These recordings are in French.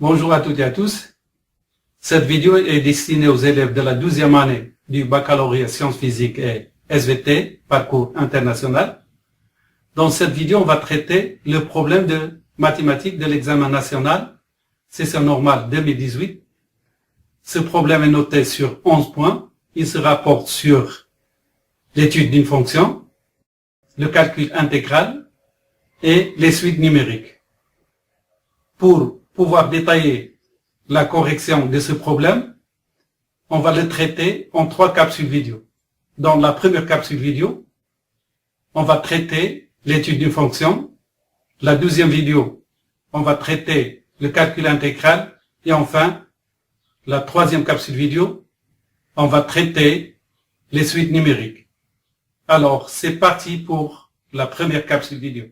Bonjour à toutes et à tous. Cette vidéo est destinée aux élèves de la 12e année du baccalauréat sciences physiques et SVT, parcours international. Dans cette vidéo, on va traiter le problème de mathématiques de l'examen national, session normale 2018. Ce problème est noté sur 11 points. Il se rapporte sur l'étude d'une fonction, le calcul intégral et les suites numériques. Pour pouvoir détailler la correction de ce problème, on va le traiter en 3 capsules vidéo. Dans la première capsule vidéo, on va traiter l'étude d'une fonction. La deuxième vidéo, on va traiter le calcul intégral. Et enfin, la troisième capsule vidéo, on va traiter les suites numériques. Alors, c'est parti pour la première capsule vidéo.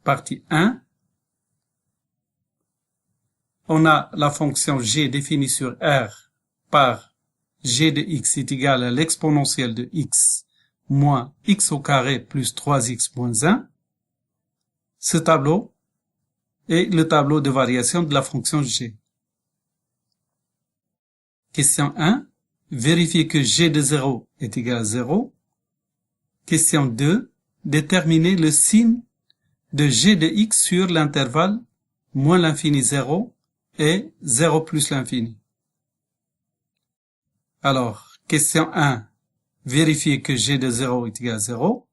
Partie 1. On a la fonction g définie sur R par g de x est égal à l'exponentielle de x moins x au carré plus 3x moins 1. Ce tableau est le tableau de variation de la fonction g. Question 1. Vérifier que g de 0 est égal à 0. Question 2. Déterminer le signe de g de x sur l'intervalle moins l'infini 0 et 0 plus l'infini. Alors, question 1. Vérifier que g de 0 est égal à 0.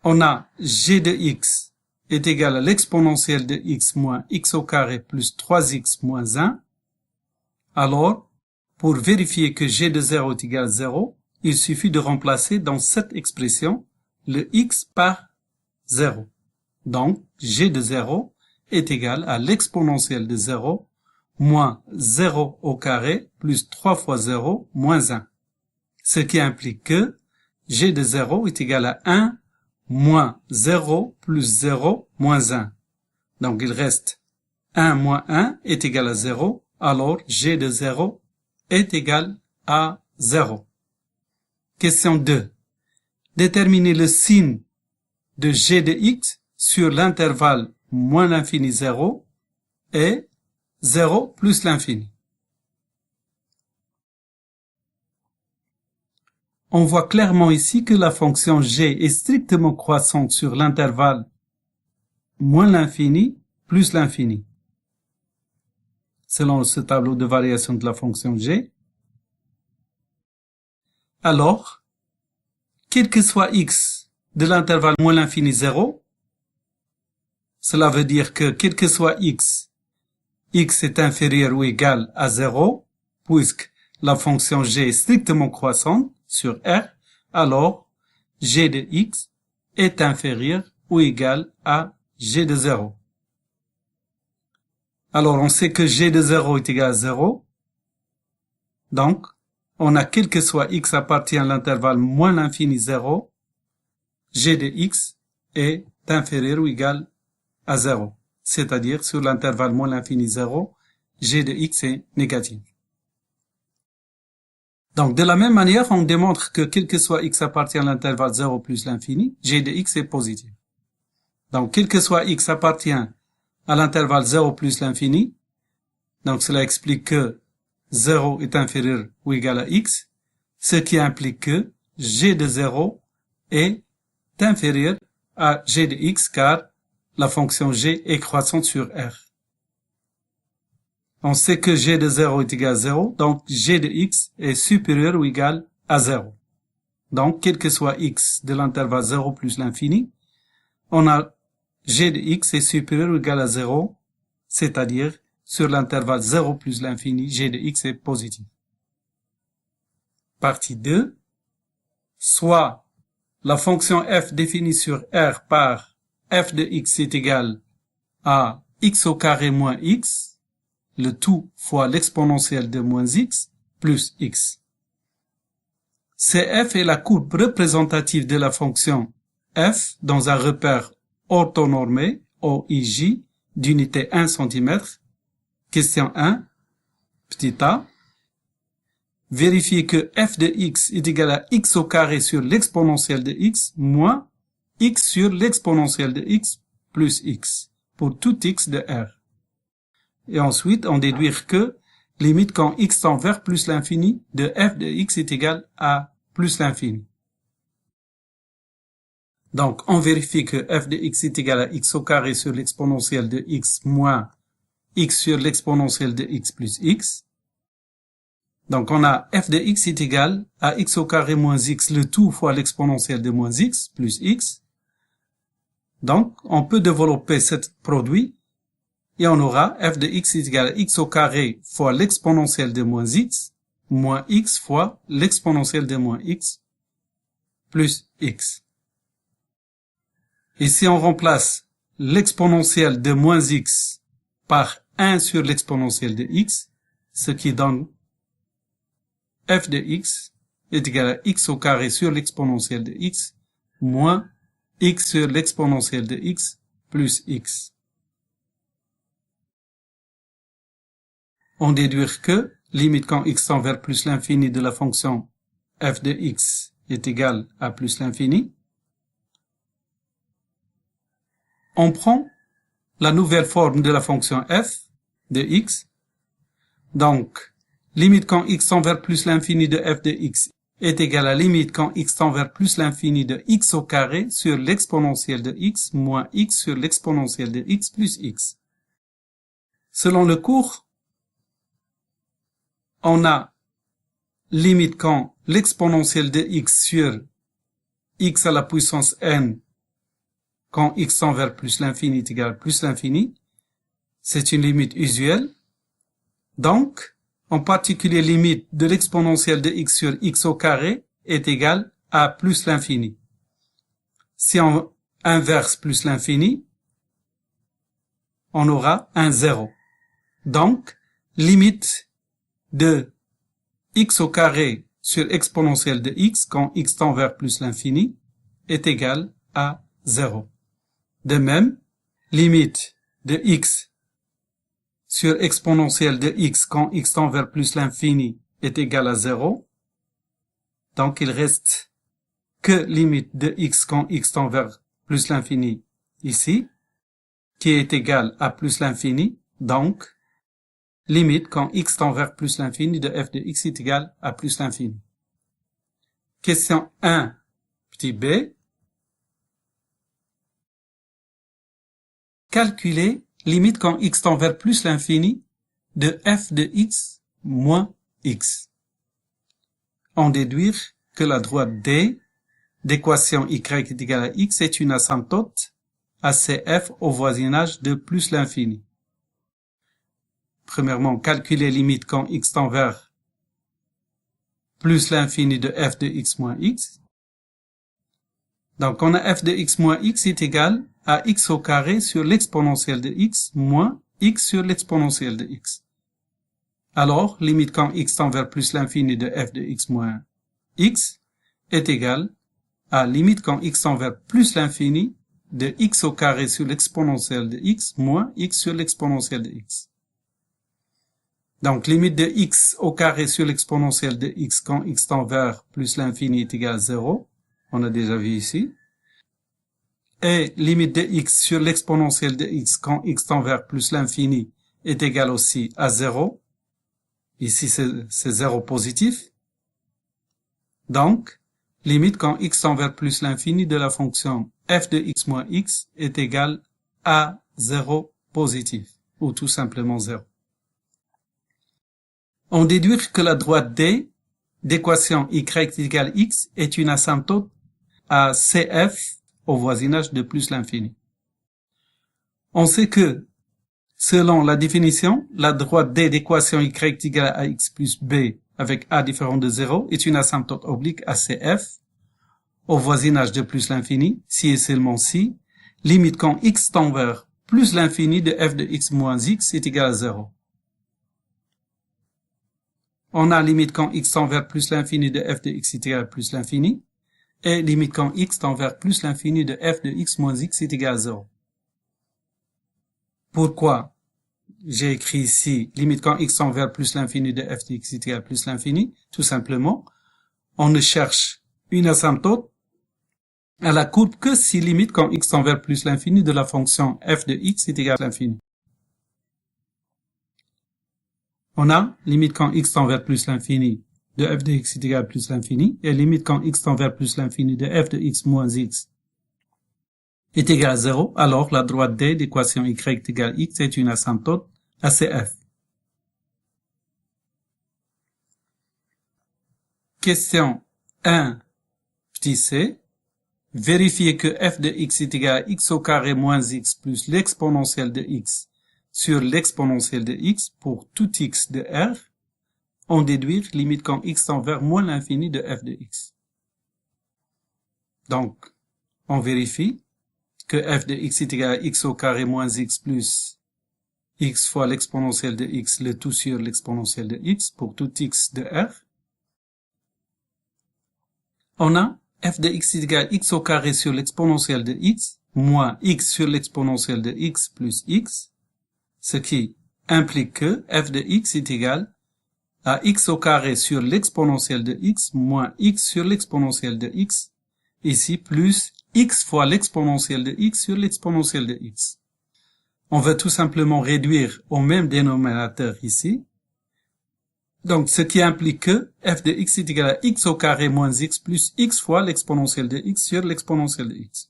On a g de x est égal à l'exponentielle de x moins x au carré plus 3x moins 1. Alors, pour vérifier que g de 0 est égal à 0, il suffit de remplacer dans cette expression le x par 0. Donc, g de 0 est égal à l'exponentielle de 0 moins 0 au carré plus 3 fois 0 moins 1. Ce qui implique que g de 0 est égal à 1 moins 0 plus 0 moins 1. Donc, il reste 1 moins 1 est égal à 0. Alors, g de 0 est égal à 0. Question 2. Déterminer le signe de g de x sur l'intervalle moins l'infini 0 et 0 plus l'infini. On voit clairement ici que la fonction g est strictement croissante sur l'intervalle moins l'infini plus l'infini. Selon ce tableau de variation de la fonction g. Alors, quel que soit x de l'intervalle moins l'infini 0, cela veut dire que quel que soit x est inférieur ou égal à 0, puisque la fonction g est strictement croissante sur R, alors g de x est inférieur ou égal à g de 0. Alors on sait que g de 0 est égal à 0, donc on a quel que soit x appartient à l'intervalle moins l'infini 0, g de x est inférieur ou égal à 0, c'est-à-dire sur l'intervalle moins l'infini 0, g de x est négatif. Donc de la même manière, on démontre que quel que soit x appartient à l'intervalle 0 plus l'infini, g de x est positif. Donc quel que soit x appartient à l'intervalle 0 plus l'infini, donc cela explique que 0 est inférieur ou égal à x, ce qui implique que g de 0 est inférieur à g de x car la fonction g est croissante sur R. On sait que g de 0 est égal à 0, donc g de x est supérieur ou égal à 0. Donc, quel que soit x de l'intervalle 0 plus l'infini, on a g de x est supérieur ou égal à 0, c'est-à-dire sur l'intervalle 0 plus l'infini, g de x est positif. Partie 2. Soit la fonction f définie sur R par f de x est égal à x au carré moins x, le tout fois l'exponentielle de moins x, plus x. Cf est la courbe représentative de la fonction f dans un repère orthonormé, OIJ, d'unité 1 cm. Question 1, petit a. Vérifier que f de x est égal à x au carré sur l'exponentielle de x moins x sur l'exponentielle de x plus x, pour tout x de R. Et ensuite, on déduit que limite quand x tend vers plus l'infini de f de x est égal à plus l'infini. Donc, on vérifie que f de x est égal à x au carré sur l'exponentielle de x moins x sur l'exponentielle de x plus x. Donc, on a f de x est égal à x au carré moins x le tout fois l'exponentielle de moins x plus x. Donc, on peut développer ce produit et on aura f de x est égal à x au carré fois l'exponentielle de moins x fois l'exponentielle de moins x plus x. Ici, on remplace l'exponentielle de moins x par 1 sur l'exponentielle de x, ce qui donne f de x est égal à x au carré sur l'exponentielle de x moins x sur l'exponentielle de x plus x. On déduit que limite quand x tend vers plus l'infini de la fonction f de x est égal à plus l'infini. On prend la nouvelle forme de la fonction f de x. Donc, limite quand x tend vers plus l'infini de f de x est égal à limite quand x tend vers plus l'infini de x au carré sur l'exponentielle de x moins x sur l'exponentielle de x plus x. Selon le cours, on a limite quand l'exponentielle de x sur x à la puissance n quand x tend vers plus l'infini est égal à plus l'infini. C'est une limite usuelle. Donc, en particulier, limite de l'exponentielle de x sur x au carré est égale à plus l'infini. Si on inverse plus l'infini, on aura un 0. Donc, limite de x au carré sur exponentielle de x quand x tend vers plus l'infini est égale à 0. De même, limite de x sur exponentielle de x quand x tend vers plus l'infini est égal à 0. Donc, il reste que limite de x quand x tend vers plus l'infini ici, qui est égal à plus l'infini. Donc, limite quand x tend vers plus l'infini de f de x est égal à plus l'infini. Question 1, petit b. Calculer limite quand x tend vers plus l'infini de f de x moins x. On déduit que la droite D d'équation y est égale à x est une asymptote à cf au voisinage de plus l'infini. Premièrement, calculer limite quand x tend vers plus l'infini de f de x moins x. Donc, on a f de x moins x est égal à x au carré sur l'exponentielle de x moins x sur l'exponentielle de x. Alors, limite quand x tend vers plus l'infini de f de x moins x est égal à limite quand x tend vers plus l'infini de x au carré sur l'exponentielle de x moins x sur l'exponentielle de x. Donc, limite de x au carré sur l'exponentielle de x quand x tend vers plus l'infini est égal à 0. On a déjà vu ici. Et limite de x sur l'exponentielle de x quand x tend vers plus l'infini est égal aussi à 0. Ici, c'est 0 positif. Donc, limite quand x tend vers plus l'infini de la fonction f de x moins x est égal à 0 positif, ou tout simplement 0. On déduit que la droite D d'équation y est égale à x est une asymptote à cf au voisinage de plus l'infini. On sait que, selon la définition, la droite D d'équation y est égale à x plus b avec a différent de 0 est une asymptote oblique à cf au voisinage de plus l'infini, si et seulement si, limite quand x tend vers plus l'infini de f de x moins x est égal à 0. On a limite quand x tend vers plus l'infini de f de x est égal à plus l'infini, et limite quand x tend vers plus l'infini de f de x moins x est égal à 0. Pourquoi j'ai écrit ici limite quand x tend vers plus l'infini de f de x est égal à plus l'infini? Tout simplement, on cherche une asymptote à la courbe que si limite quand x tend vers plus l'infini de la fonction f de x est égal à l'infini. On a limite quand x tend vers plus l'infini de f de x est égal à plus l'infini, et limite quand x tend vers plus l'infini de f de x moins x est égal à 0, alors la droite D d'équation y égale x est une asymptote ACF. Question 1, petit c. Vérifiez que f de x est égal à x au carré moins x plus l'exponentielle de x sur l'exponentielle de x pour tout x de R. En déduire limite quand x tend vers moins l'infini de f de x. Donc, on vérifie que f de x est égal à x au carré moins x plus x fois l'exponentielle de x, le tout sur l'exponentielle de x pour tout x de R. On a f de x est égal à x au carré sur l'exponentielle de x moins x sur l'exponentielle de x plus x, ce qui implique que f de x est égal à x au carré sur l'exponentielle de x moins x sur l'exponentielle de x, ici plus x fois l'exponentielle de x sur l'exponentielle de x. On va tout simplement réduire au même dénominateur ici. Donc, ce qui implique que f de x est égal à x au carré moins x plus x fois l'exponentielle de x sur l'exponentielle de x.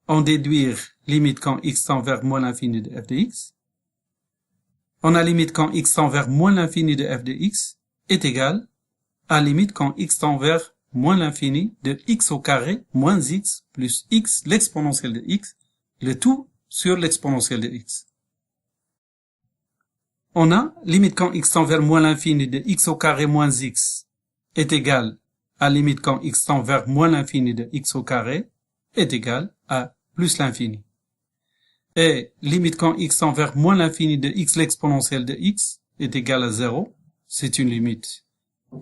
On déduire limite quand x tend vers moins l'infini de f de x. On a limite quand x tend vers moins l'infini de f de x est égal à limite quand x tend vers moins l'infini de x au carré moins x plus x l'exponentielle de x, le tout sur l'exponentielle de x. On a limite quand x tend vers moins l'infini de x au carré moins x est égal à limite quand x tend vers moins l'infini de x au carré est égal à plus l'infini. Et limite quand x tend vers moins l'infini de x l'exponentielle de x est égal à 0, c'est une limite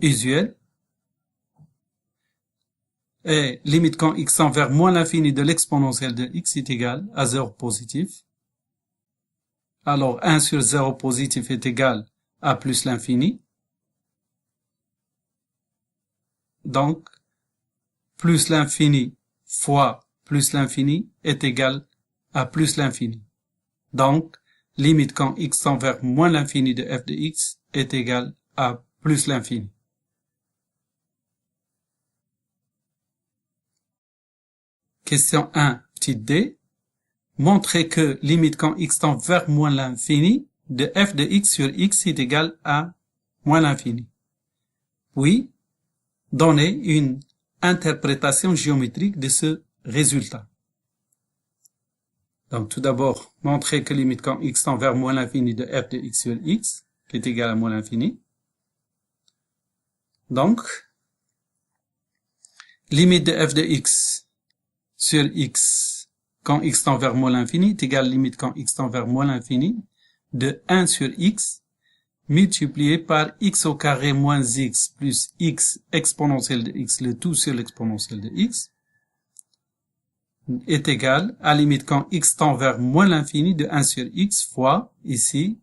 usuelle. Et limite quand x tend vers moins l'infini de l'exponentielle de x est égal à 0 positif. Alors 1 sur 0 positif est égal à plus l'infini. Donc, plus l'infini fois plus l'infini est égal à plus l'infini. Donc, limite quand x tend vers moins l'infini de f de x est égal à plus l'infini. Question 1, petit d. Montrez que limite quand x tend vers moins l'infini de f de x sur x est égal à moins l'infini. Puis, donnez une interprétation géométrique de ce résultat. Donc, tout d'abord, montrez que limite quand x tend vers moins l'infini de f de x sur x, qui est égal à moins l'infini. Donc, limite de f de x sur x quand x tend vers moins l'infini est égal à limite quand x tend vers moins l'infini de 1 sur x multiplié par x au carré moins x plus x exponentielle de x, le tout sur l'exponentielle de x, est égal à limite quand x tend vers moins l'infini de 1 sur x fois, ici,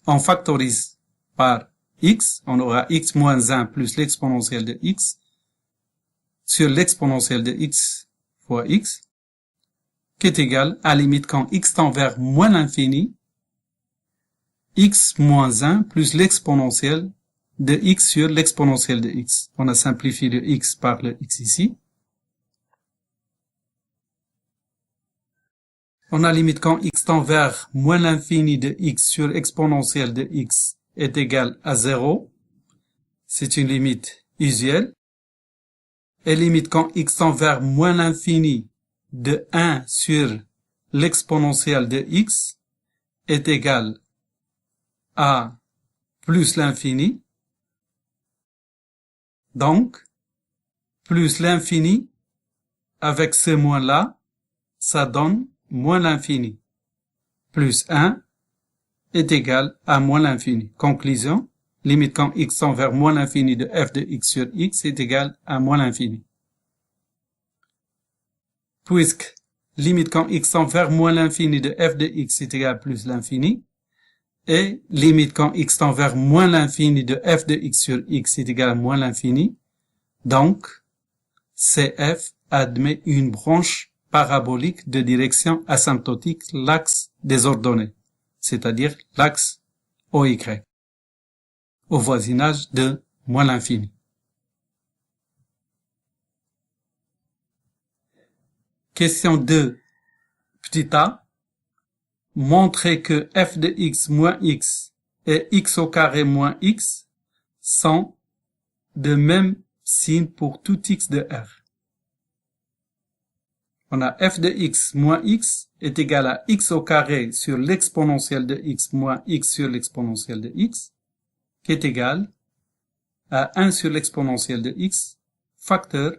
on factorise par x, on aura x moins 1 plus l'exponentielle de x sur l'exponentielle de x fois x, qui est égal à limite quand x tend vers moins l'infini, x moins 1 plus l'exponentielle de x sur l'exponentielle de x. On a simplifié le x par le x ici. On a limite quand x tend vers moins l'infini de x sur exponentielle de x est égal à 0. C'est une limite usuelle. Et limite quand x tend vers moins l'infini de 1 sur l'exponentielle de x est égal à plus l'infini. Donc, plus l'infini, avec ce moins-là, ça donne moins l'infini. Plus 1 est égal à moins l'infini. Conclusion, limite quand x tend vers moins l'infini de f de x sur x est égal à moins l'infini. Puisque limite quand x tend vers moins l'infini de f de x est égal à plus l'infini, et limite quand x tend vers moins l'infini de f de x sur x est égal à moins l'infini, donc CF admet une branche parabolique de direction asymptotique l'axe des ordonnées, c'est-à-dire l'axe OY, au voisinage de moins l'infini. Question 2, petit a. Montrez que f de x moins x et x au carré moins x sont de même signe pour tout x de R. On a f de x moins x est égal à x au carré sur l'exponentielle de x moins x sur l'exponentielle de x, qui est égal à 1 sur l'exponentielle de x, facteur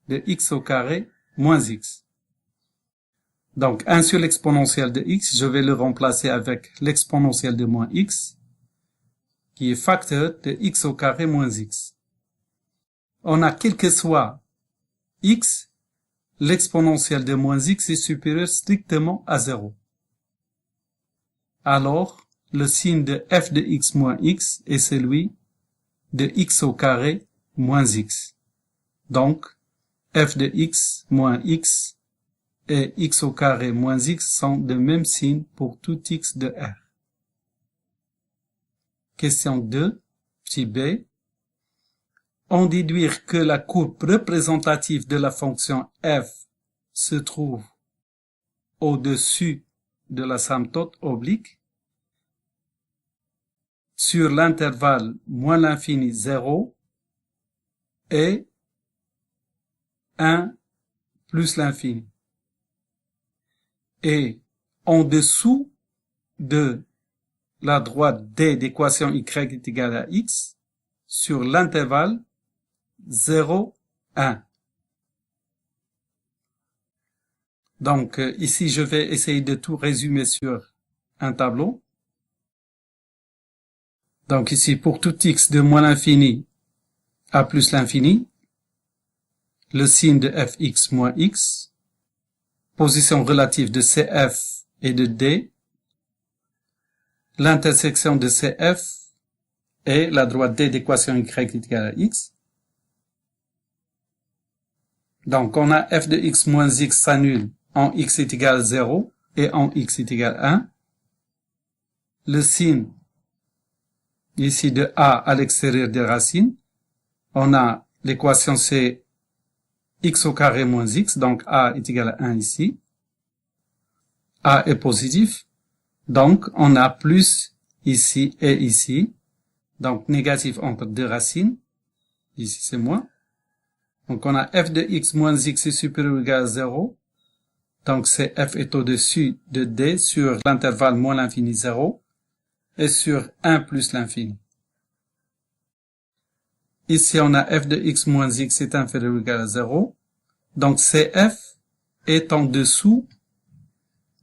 de x au carré moins x. Donc 1 sur l'exponentielle de x, je vais le remplacer avec l'exponentielle de moins x, qui est facteur de x au carré moins x. On a quel que soit x, l'exponentielle de moins x est supérieure strictement à 0. Alors, le signe de f de x moins x est celui de x au carré moins x. Donc, f de x moins x et x au carré moins x sont de même signe pour tout x de R. Question 2, petit b. On déduire que la courbe représentative de la fonction f se trouve au-dessus de l'asymptote oblique sur l'intervalle moins l'infini 0 et 1 plus l'infini. Et en dessous de la droite D d'équation y est égale à x sur l'intervalle 0, 1. Donc ici, je vais essayer de tout résumer sur un tableau. Donc ici, pour tout x de moins l'infini à plus l'infini, le signe de fx moins x, position relative de CF et de D, l'intersection de CF et la droite D d'équation y est égale à x. Donc, on a f de x moins x s'annule en x est égal à 0 et en x est égal à 1. Le signe ici de a à l'extérieur des racines, on a l'équation c'est x au carré moins x, donc a est égal à 1 ici. A est positif, donc on a plus ici et ici, donc négatif entre deux racines, ici c'est moins. Donc on a f de x moins x est supérieur ou égal à 0, donc c'est f est au-dessus de d sur l'intervalle moins l'infini 0 et sur 1 plus l'infini. Ici on a f de x moins x est inférieur ou égal à 0, donc cf est en dessous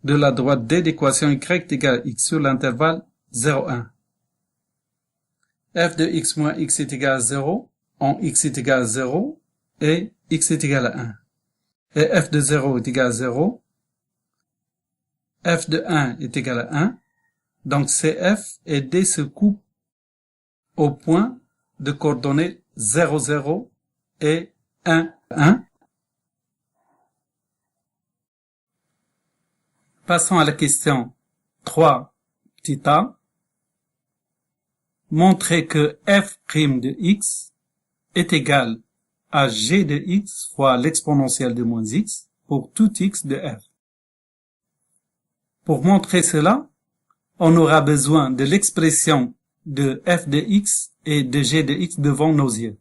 de la droite D d'équation y est égale à x sur l'intervalle 0, 1. f de x moins x est égal à 0, en x est égal à 0, et x est égal à 1. Et f de 0 est égal à 0, f de 1 est égal à 1, donc cf et D se coupent au point de coordonnées 0, 0 et 1, 1. Passons à la question 3, petit a. Montrez que f' de x est égal à g de x fois l'exponentielle de moins x pour tout x de R. Pour montrer cela, on aura besoin de l'expression de f de x et de g de x devant nos yeux.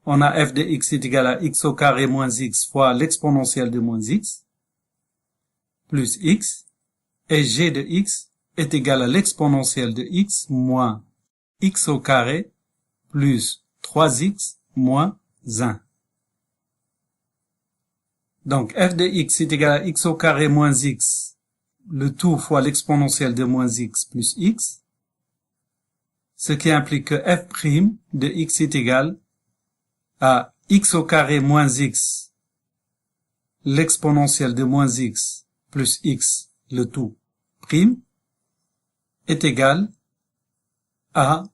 On a f de x est égal à x au carré moins x fois l'exponentielle de moins x plus x, et g de x est égal à l'exponentielle de x moins x au carré plus 3x moins 1. Donc f de x est égal à x au carré moins x, le tout fois l'exponentielle de moins x plus x, ce qui implique que f' de x est égal à x au carré moins x, l'exponentielle de moins x plus x, le tout, prime, est égal à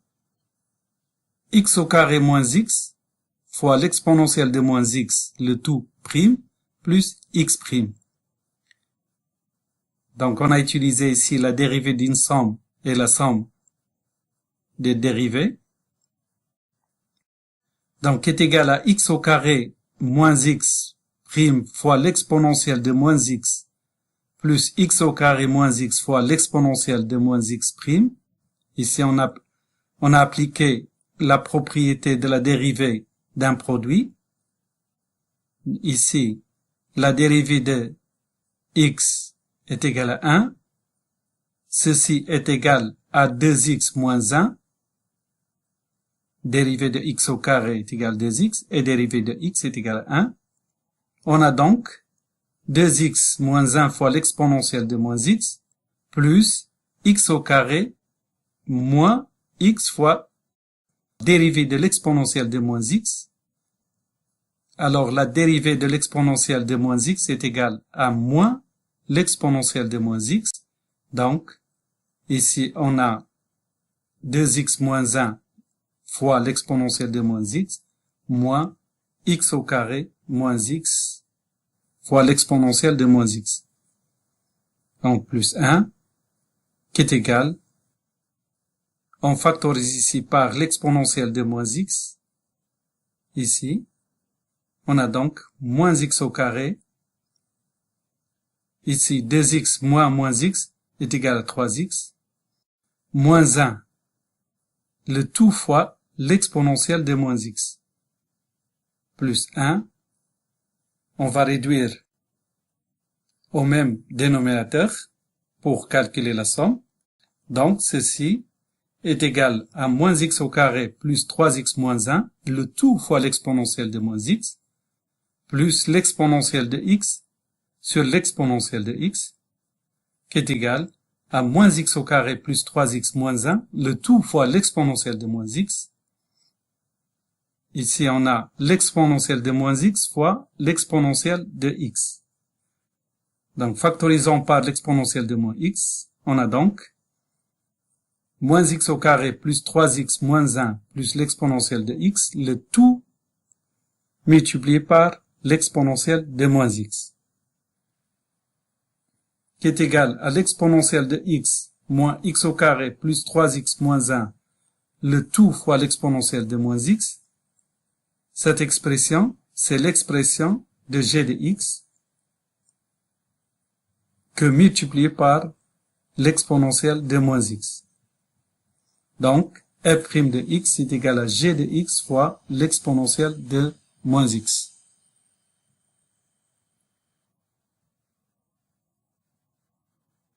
x au carré moins x fois l'exponentielle de moins x, le tout prime, plus x prime. Donc, on a utilisé ici la dérivée d'une somme et la somme des dérivées. Donc, est égal à x au carré moins x prime fois l'exponentielle de moins x plus x au carré moins x fois l'exponentielle de moins x prime. Ici, on a appliqué la propriété de la dérivée d'un produit. Ici, la dérivée de x est égale à 1. Ceci est égal à 2x moins 1. Dérivée de x au carré est égale à 2x et dérivée de x est égale à 1. On a donc 2x moins 1 fois l'exponentielle de moins x plus x au carré moins x fois dérivée de l'exponentielle de moins x. Alors la dérivée de l'exponentielle de moins x est égale à moins l'exponentielle de moins x. Donc, ici on a 2x moins 1 fois l'exponentielle de moins x, moins x au carré moins x fois l'exponentielle de moins x. Donc, plus 1, qui est égal, on factorise ici par l'exponentielle de moins x. Ici, on a donc moins x au carré. Ici, 2x moins x est égal à 3x, moins 1, le tout fois l'exponentielle de moins x, plus 1. On va réduire au même dénominateur pour calculer la somme. Donc, ceci est égal à moins x au carré plus 3x moins 1, le tout fois l'exponentielle de moins x, plus l'exponentielle de x sur l'exponentielle de x, qui est égal à moins x au carré plus 3x moins 1, le tout fois l'exponentielle de moins x. Ici, on a l'exponentielle de moins x fois l'exponentielle de x. Donc, factorisons par l'exponentielle de moins x, on a donc moins x au carré plus 3x moins 1 plus l'exponentielle de x, le tout multiplié par l'exponentielle de moins x, qui est égal à l'exponentielle de x moins x au carré plus 3x moins 1, le tout fois l'exponentielle de moins x. Cette expression, c'est l'expression de g de x que multiplié par l'exponentielle de moins x. Donc, f' de x est égal à g de x fois l'exponentielle de moins x.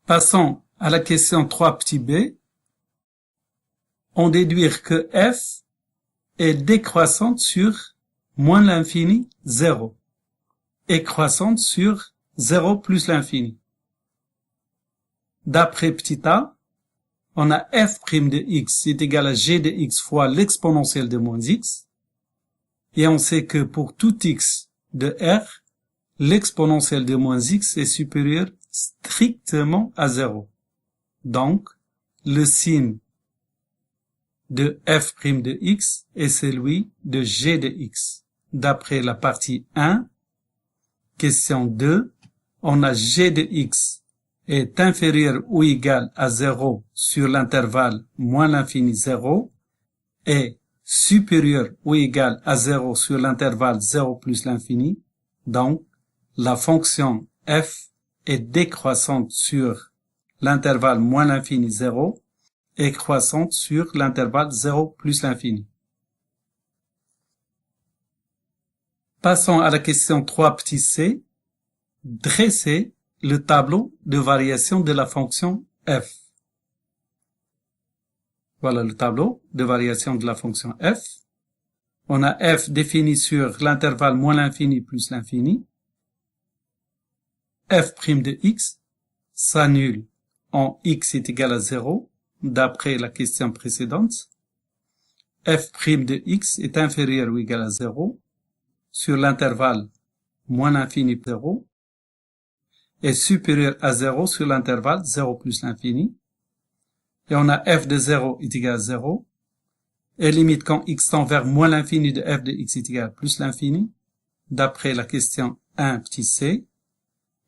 Passons à la question 3 petit b. On déduit que f est décroissante sur moins l'infini 0 et croissante sur 0 plus l'infini. D'après petit a, on a f' de x est égal à g de x fois l'exponentielle de moins x. Et on sait que pour tout x de r, l'exponentielle de moins x est supérieure strictement à 0. Donc, le signe de f' de x est celui de g de x. D'après la partie 1, question 2, on a g de x est inférieur ou égal à 0 sur l'intervalle moins l'infini 0 et supérieur ou égal à 0 sur l'intervalle 0 plus l'infini. Donc, la fonction f est décroissante sur l'intervalle moins l'infini 0 et croissante sur l'intervalle 0 plus l'infini. Passons à la question 3 petit c. Dressez le tableau de variation de la fonction f. Voilà le tableau de variation de la fonction f. On a f défini sur l'intervalle moins l'infini plus l'infini. f' de x s'annule en x est égal à 0, d'après la question précédente. f' de x est inférieur ou égal à 0 sur l'intervalle moins l'infini 0 est supérieur à 0 sur l'intervalle 0 plus l'infini. Et on a f de 0 est égal à 0 et limite quand x tend vers moins l'infini de f de x est égal à plus l'infini, d'après la question 1 petit c,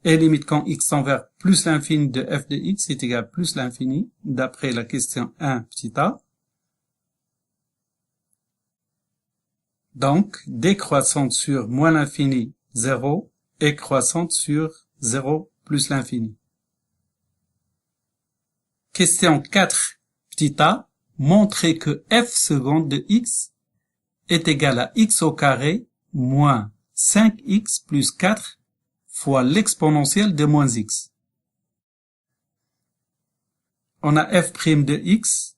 et limite quand x tend vers plus l'infini de f de x est égal à plus l'infini, d'après la question 1 petit a. Donc, décroissante sur moins l'infini, 0, et croissante sur 0 plus l'infini. Question 4 petit a, montrer que f seconde de x est égal à x au carré moins 5x plus 4 fois l'exponentielle de moins x. On a f' de x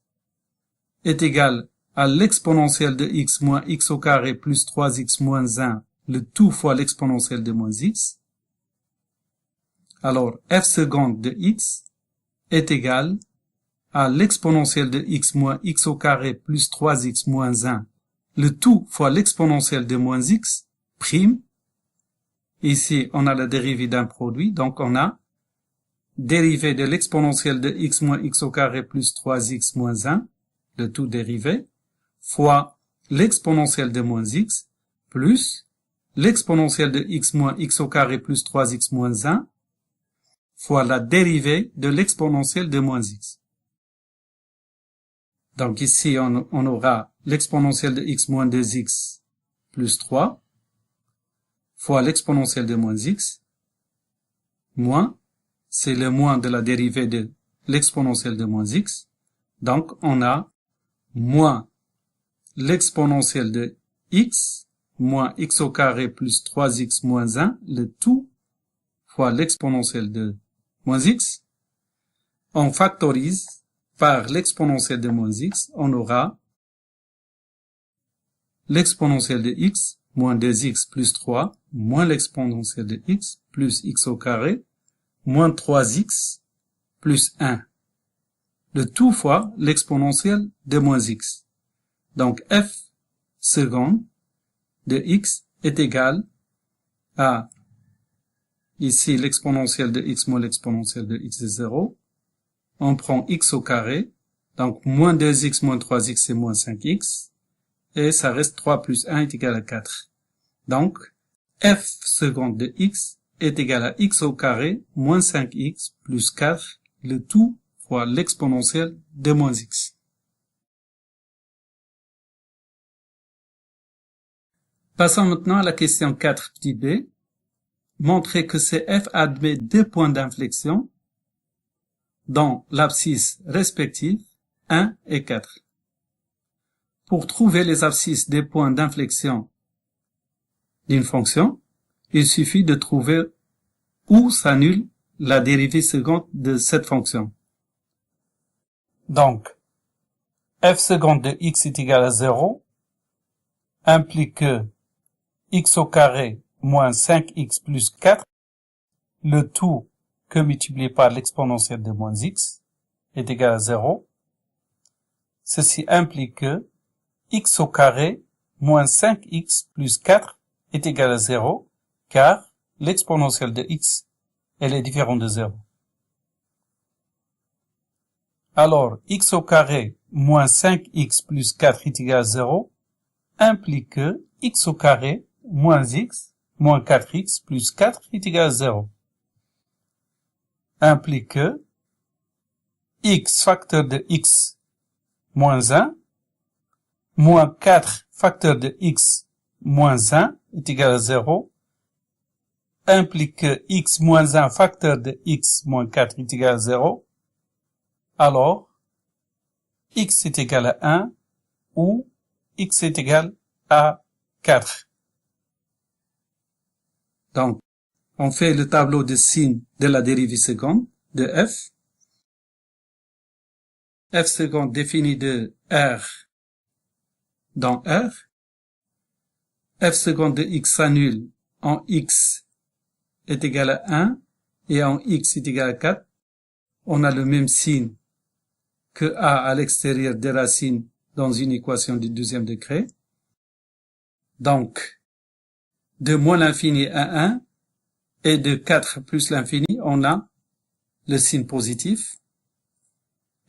est égal à l'exponentielle de x moins x au carré plus 3x moins 1, le tout fois l'exponentielle de moins x. Alors, f seconde de x est égal à l'exponentielle de x moins x au carré plus 3x moins 1, le tout fois l'exponentielle de moins x, prime. Ici, on a la dérivée d'un produit, donc on a dérivée de l'exponentielle de x moins x au carré plus 3x moins 1, le tout dérivé, fois l'exponentielle de moins x, plus l'exponentielle de x moins x au carré plus 3x moins 1, fois la dérivée de l'exponentielle de moins x. Donc ici, on aura l'exponentielle de x moins 2x plus 3, fois l'exponentielle de moins x, moins, c'est le moins de la dérivée de l'exponentielle de moins x. Donc, on a moins l'exponentielle de x, moins x au carré plus 3x moins 1, le tout, fois l'exponentielle de moins x. On factorise par l'exponentielle de moins x, on aura l'exponentielle de x, moins 2x plus 3, moins l'exponentielle de x, plus x au carré, moins 3x, plus 1. Le tout fois l'exponentielle de moins x. Donc, f seconde de x est égal à, ici, l'exponentielle de x moins l'exponentielle de x est 0. On prend x au carré, donc moins 2x moins 3x c'est moins 5x, et ça reste 3 plus 1 est égal à 4. Donc, f seconde de x est égal à x au carré moins 5x plus 4, le tout fois l'exponentielle de moins x. Passons maintenant à la question 4 petit b. Montrer que CF admet deux points d'inflexion dans l'abscisse respective 1 et 4. Pour trouver les abscisses des points d'inflexion d'une fonction, il suffit de trouver où s'annule la dérivée seconde de cette fonction. Donc, f seconde de x est égal à 0 implique que x au carré moins 5x plus 4, le tout que multiplié par l'exponentielle de moins x est égal à 0. Ceci implique que x au carré moins 5x plus 4 est égal à 0, car l'exponentielle de x, elle est différente de 0. Alors, x au carré moins 5x plus 4 est égal à 0 implique que x au carré moins x moins 4x plus 4 est égal à 0. Implique que x facteur de x moins 1 moins 4 facteur de x moins 1 est égal à 0. Implique que x moins 1 facteur de x moins 4 est égal à 0. Alors, x est égal à 1 ou x est égal à 4. Donc, on fait le tableau de signes de la dérivée seconde de f. F seconde définie de R dans R. F seconde de x s'annule en x est égal à 1 et en x est égal à 4. On a le même signe que a à l'extérieur des racines dans une équation du deuxième degré. Donc, de moins l'infini à 1 et de 4 plus l'infini, on a le signe positif.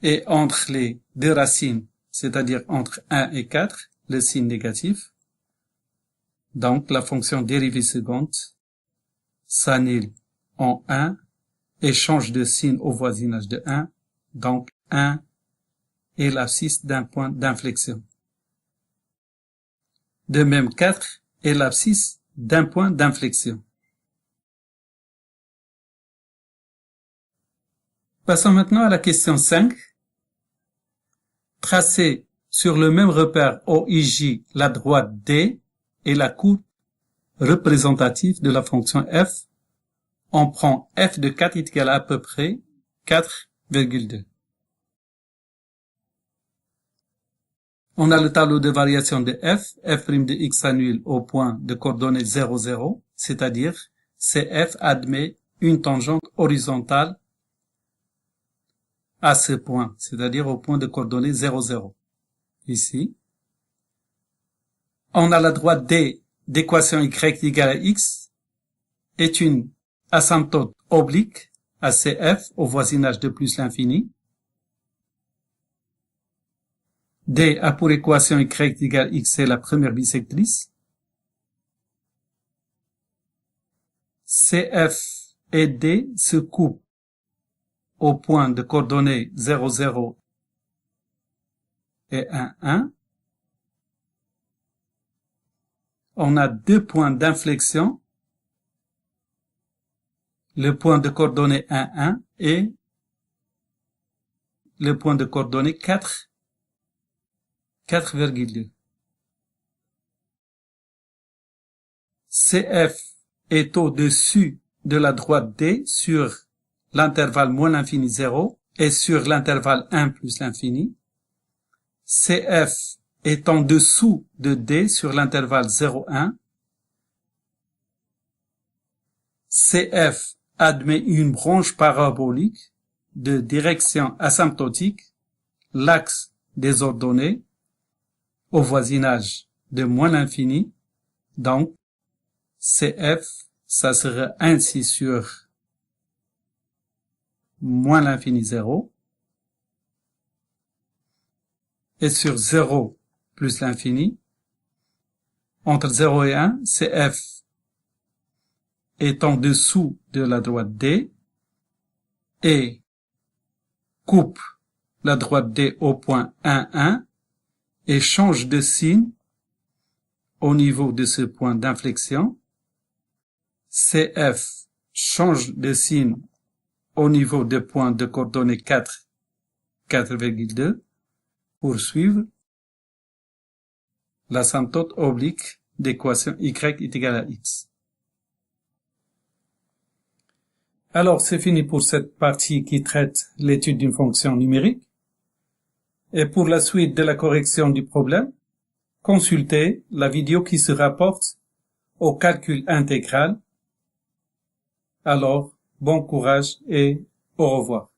Et entre les deux racines, c'est-à-dire entre 1 et 4, le signe négatif. Donc, la fonction dérivée seconde s'annule en 1 et change de signe au voisinage de 1. Donc, 1 est l'abscisse d'un point d'inflexion. De même, 4 est l'abscisse d'un point d'inflexion. Passons maintenant à la question 5. Tracez sur le même repère OIJ la droite D et la courbe représentative de la fonction f. On prend f de 4 est égal à peu près 4,2. On a le tableau de variation de f de x s'annule au point de coordonnées 0, 0, c'est-à-dire CF admet une tangente horizontale à ce point, c'est-à-dire au point de coordonnées 0, 0. Ici. On a la droite D d'équation y égale à x est une asymptote oblique à CF au voisinage de plus l'infini. D a pour équation y égale à x, c'est la première bisectrice. CF et D se coupent au point de coordonnées 0, 0 et 1, 1. On a deux points d'inflexion, le point de coordonnées 1, 1 et le point de coordonnées 4, 4,2. CF est au-dessus de la droite D sur l'intervalle moins l'infini 0 et sur l'intervalle 1 plus l'infini. CF est en dessous de D sur l'intervalle 0, 1. CF admet une branche parabolique de direction asymptotique, l'axe des ordonnées, au voisinage de moins l'infini. Donc, CF, ça sera ainsi sur moins l'infini 0. Et sur 0 plus l'infini. Entre 0 et 1, CF est en dessous de la droite D et coupe la droite D au point 1, 1 et change de signe au niveau de ce point d'inflexion. CF change de signe au niveau de point de coordonnées 4, 4,2 pour suivre l'asymptote oblique d'équation y est égal à x. Alors, c'est fini pour cette partie qui traite l'étude d'une fonction numérique. Et pour la suite de la correction du problème, consultez la vidéo qui se rapporte au calcul intégral. Alors, bon courage et au revoir.